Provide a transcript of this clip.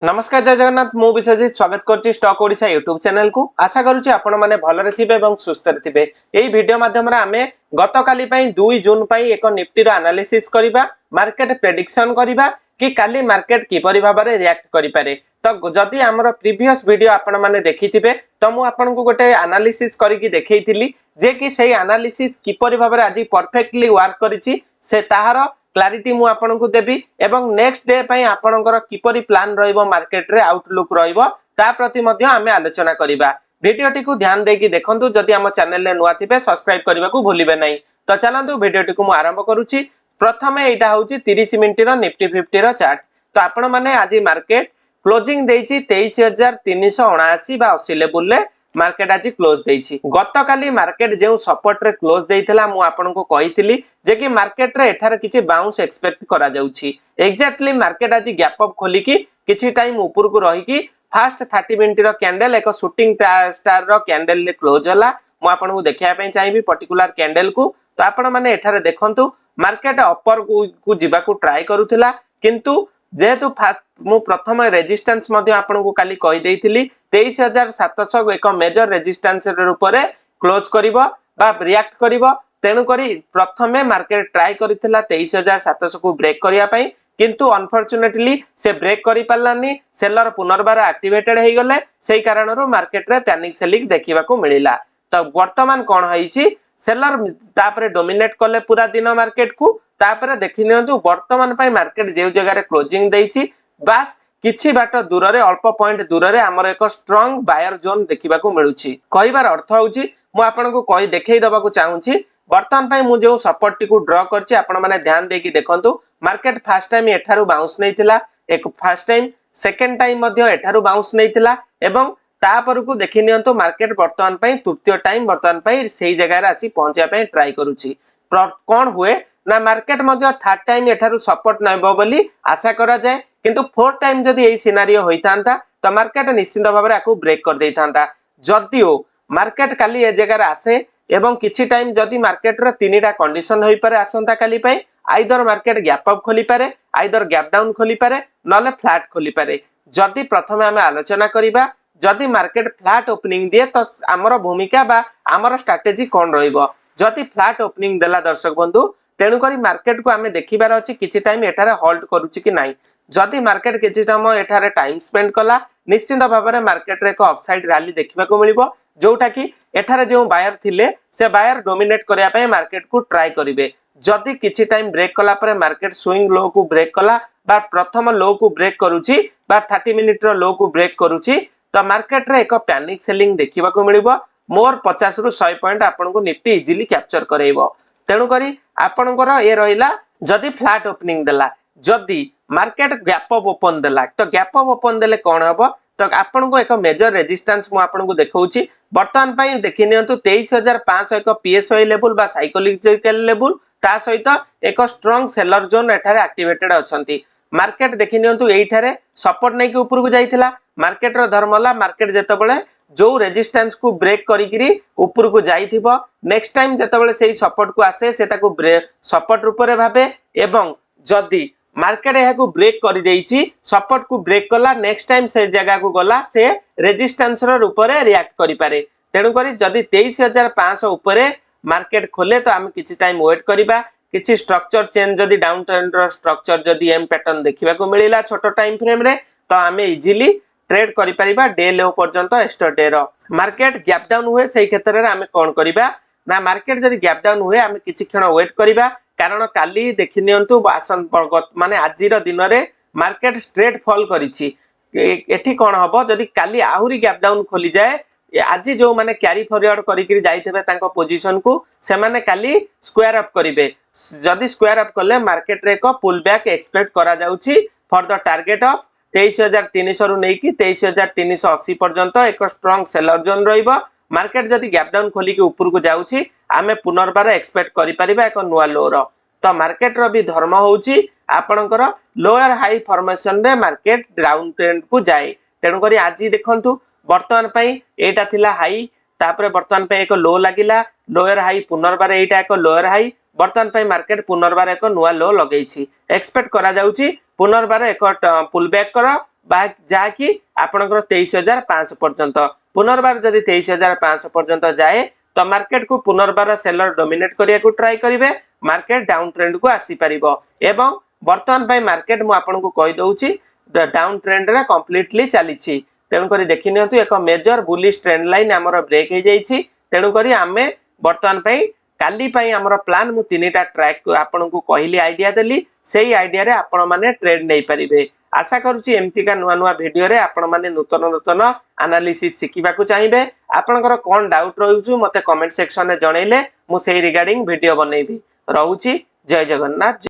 नमस्कार जय जगन्नाथ मु विश्वजित स्वागत करछि स्टॉक ओडिशा यूट्यूब चैनल को। आशा करूछि आपण माने भलरे थिबे एवं सुस्थ थिबे। एई वीडियो माध्यम रे आमे गतकाली पई 2 जून पई एक निफ्टी रो एनालिसिस करिबा, मार्केट प्रेडिक्शन करिबा कि काली मार्केट किपरि भाबरे रिएक्ट करि पारे। तो जदि हमर प्रीवियस वीडियो आपण माने देखिथिबे तो मु आपण को गोटे एनालिसिस करिकि देखैथिली जे कि सेही एनालिसिस किपरि भाबरे आजि परफेक्टली वर्क करिछि से ताहार क्लारिटी मु आपन को देबी एवं नेक्स्ट डे पई आपनकर किपरि प्लान रहइबो मार्केट रे आउटलुक रहइबो ता प्रति मध्ये आमे आलोचना करिबा। वीडियोटी को ध्यान देकी देखंतु। जदि हम चैनल रे नुआ थिबे सब्सक्राइब करबा को भूलिबे नै। तो चलंतु वीडियोटी को मु आरंभ करूची। प्रथमे एटा होउची 30 मिनिट रो निफ्टी 50 रो चार्ट। तो आपण माने आजि मार्केट क्लोजिंग देइची 23379 बा 80 लेवल रे मार्केट आज क्लोज देइछि। गतकाली मार्केट जे सपोर्ट रे क्लोज देइथिला मु आपन को कहिथिली जे कि मार्केट रे एठार किछि बाउंस एक्सपेक्ट करा जाउछि। एग्जैक्टली मार्केट आज गैप अप खोली की किछि टाइम ऊपर को रही की फास्ट 30 मिनिट रो कैंडल एक शूटिंग स्टार रो कैंडल ले क्लोज होला। मु आपन को देखिया पई चाहिबी पर्टिकुलर कैंडल को। तो आपण माने एठार देखंतु मार्केट अपर को जिबा को ट्राई करूथिला किंतु जेहेतु मु प्रथम रेजिस्टेंस मध्ये आपन को काली कहि देइथिली 23700 एक मेजर रेजिस्टेंस रूप रे क्लोज करिवो बा रिएक्ट करिवो। तेनु करी प्रथमे मार्केट ट्राई करिथिला 23700 को ब्रेक करिया पई किंतु अनफॉर्चूनेटली से ब्रेक करि पालानी। सेलर पुनर्बार एक्टिवेटेड हे गले सेही कारणरो मार्केट रे पैनिक सेलिंग देखिबा को मिलिला। तो वर्तमान कोन होईची सेलर तापरे डोमिनेट कले पूरा दिन मार्केट को। तापरे देखि नियंतु वर्तमान पई मार्केट जे जगह रे क्लोजिंग देइची बास किछि बाट दूर रे अल्प पॉइंट दूर रे हमर एक स्ट्रांग बायर जोन देखिबा को मिलुची। कहिबार अर्थ होउची मु आपन को कहि देखेइ दबा को चाहूची वर्तमान पई मु जो सपोर्ट टी को ड्रॉ करची आपण माने ध्यान देकी देखंतु। मार्केट फर्स्ट टाइम एठारू बाउंस नैतिला, एक फर्स्ट टाइम सेकंड टाइम मध्ये एठारू बाउंस नैतिला एवं तापर को देखि नियंतु मार्केट वर्तमान पई तृतीय टाइम वर्तमान पई सेही जगह रे आसी पहुंचिया पई ट्राई करूची। कोन हुए ना मार्केट मध्ये थर्ड टाइम एठारू सपोर्ट नैबो बोली आशा करा जाय किंतु फोर्थ टाइम जदि एई सिनारियो होइतांता तो मार्केट निश्चित भाबरे आकु ब्रेक कर देइतांता। जदिओ मार्केट काली ए जगह रे आसे एवं किछि टाइम जदि मार्केट रो तीनटा कंडीशन होई पारे आसंता काली पई आइदर मार्केट गैप अप खोली पारे, आइदर गैप डाउन खोली पारे, नले फ्लैट खोली पारे। जदि प्रथमे हमें आलोचना करिबा जदि मार्केट फ्लैट ओपनिंग दिए तो हमर भूमिका बा हमर स्ट्रेटजी कोन रहइबो। जदि फ्लैट ओपनिंग देला दर्शक बंधु तेनु करी मार्केट को हमें देखिबार अछि किछि टाइम एठारे होल्ड करूछि कि नाही। जदि मार्केट किछि टाइम एठारे टाइम स्पेंड कला निश्चित भाबरे मार्केट रे एक अपसाइड रैली देखिबा को मिलिबो जोटा कि एठारे जो बायर थिले से बायर डोमिनेट करिया पय मार्केट को ट्राई करिवे। जदि किछि टाइम ब्रेक कला परे मार्केट स्विंग लो को ब्रेक कला बा प्रथम लो को ब्रेक करूछि बा 30 मिनिट रो लो को ब्रेक करूछि तो मार्केट रे एक पैनिक सेलिंग देखिबा को मिलिबो। मोर 50 रु 100 पॉइंट आपन को निफ्टी इजीली कैप्चर करैबो। तेनु करी आपनकर ए रहिला जदि फ्लैट ओपनिंग देला जदि मार्केट गैप अप ओपन देला तो गैप अप ओपन देले कोन हबो तो आपन को एक मेजर रेजिस्टेंस मु आपन को देखौची। वर्तमान पई देखि नियंतु 23500 एक पीएसआई लेवल बा साइकोलॉजिकल लेवल ता सहित एक स्ट्रांग सेलर जोन एठारे एक्टिवेटेड अछंती। मार्केट देखि नियंतु एठारे सपोर्ट नै के ऊपर को जाइथिला। मार्केट रो धर्मला मार्केट जेतबेले जो रेजिस्टेंस को ब्रेक करिकरी ऊपर को जाइथिबो नेक्स्ट टाइम जेतबेले सेही सपोर्ट को आसे से ताको सपोर्ट रूप रे भाबे एवं जदि मार्केट यह को ब्रेक कर देइछि सपोर्ट को ब्रेक कला नेक्स्ट टाइम से जगह को गला से रेजिस्टेंस रो रूप रे रिएक्ट करि पारे। तेनु करी जदि 23500 ऊपर मार्केट खोले तो हम किछि टाइम वेट करिबा। किछि स्ट्रक्चर चेंज जदि डाउन ट्रेंड रो स्ट्रक्चर जदि एम पैटर्न देखिबा को मिलिला छोटो टाइम फ्रेम रे तो हमें इजीली ट्रेड करि परिबा डे लो पर्यंत एक्स्ट्रा रो। मार्केट गैप डाउन हुए सेही क्षेत्र रे हमें कोन करिबा ना मार्केट जदि गैप डाउन हुए हमें किछि क्षण वेट करिबा कारण काली देखि नियंतु माने आजिर दिन रे मार्केट स्ट्रेट फॉल करिछि। एठी कोन हबो जदि काली आहुरी गैप डाउन खोली जाए आज जो माने कैरी फॉरवर्ड करिकरी जाइथबे तांको पोजीशन को से माने काली स्क्वायर अप करिवे। जदि स्क्वायर अप करले मार्केट रे को पुल बैक एक्सपेक्ट करा जाउछि फॉर द टारगेट ऑफ 23300 रु नै कि 23380 पर्यंत एक स्ट्रांग सेलर जोन रहइबो। मार्केट जदि गैप डाउन खोली के ऊपर को जाउछि आमे पुनर्बार एक्सपेक्ट करि परिबा एक नुवा लो रो। तो मार्केट रो भी धर्म होउछि आपनकर लोअर हाई फॉर्मेशन रे मार्केट डाउन ट्रेंड को जाए। तेनु करी आज देखंतु वर्तमान पई एटा थिला हाई तापरे वर्तमान पई एक लो लागिला लोअर हाई पुनर्बार एटा एक लोअर हाई वर्तमान पई मार्केट पुनर्बार एक नुवा लो लगेछि। एक्सपेक्ट करा जाउछि पुनर्बार एक पुल बैक करा ଯାକି आपणकर 23,500 पर्यंत पुनर्बार जदि 23,500 पर्यंत जाए तो मार्केट को पुनर्बार सेलर डोमिनेट करिया को ट्राई करिवे मार्केट डाउन ट्रेंड को आसी परिबो एवं वर्तमान भाई मार्केट मु आपन को कहि दउची डाउन ट्रेंड रे कंप्लीटली चलीछि तेणु करी देखि नियंतु एक मेजर बुलिश ट्रेंड लाइन हमर ब्रेक हे जाईछि तेणु करी आमे वर्तमान भाई काली पाई हमर प्लान मु तीनटा ट्रैक आपन को कहली आईडिया देली सेही आईडिया रे आपण माने ट्रेड नै परिबे आशा करूची एमती का नुआ नुआ वीडियो रे आपण माने नूतन नूतन एनालिसिस शिखिबा को चाहिबे आपनकर कोन डाउट रहउछु मते कमेंट सेक्शन रे जणैले मु सेही रिगार्डिंग वीडियो बनैबी रहउची जय जगन्नाथ।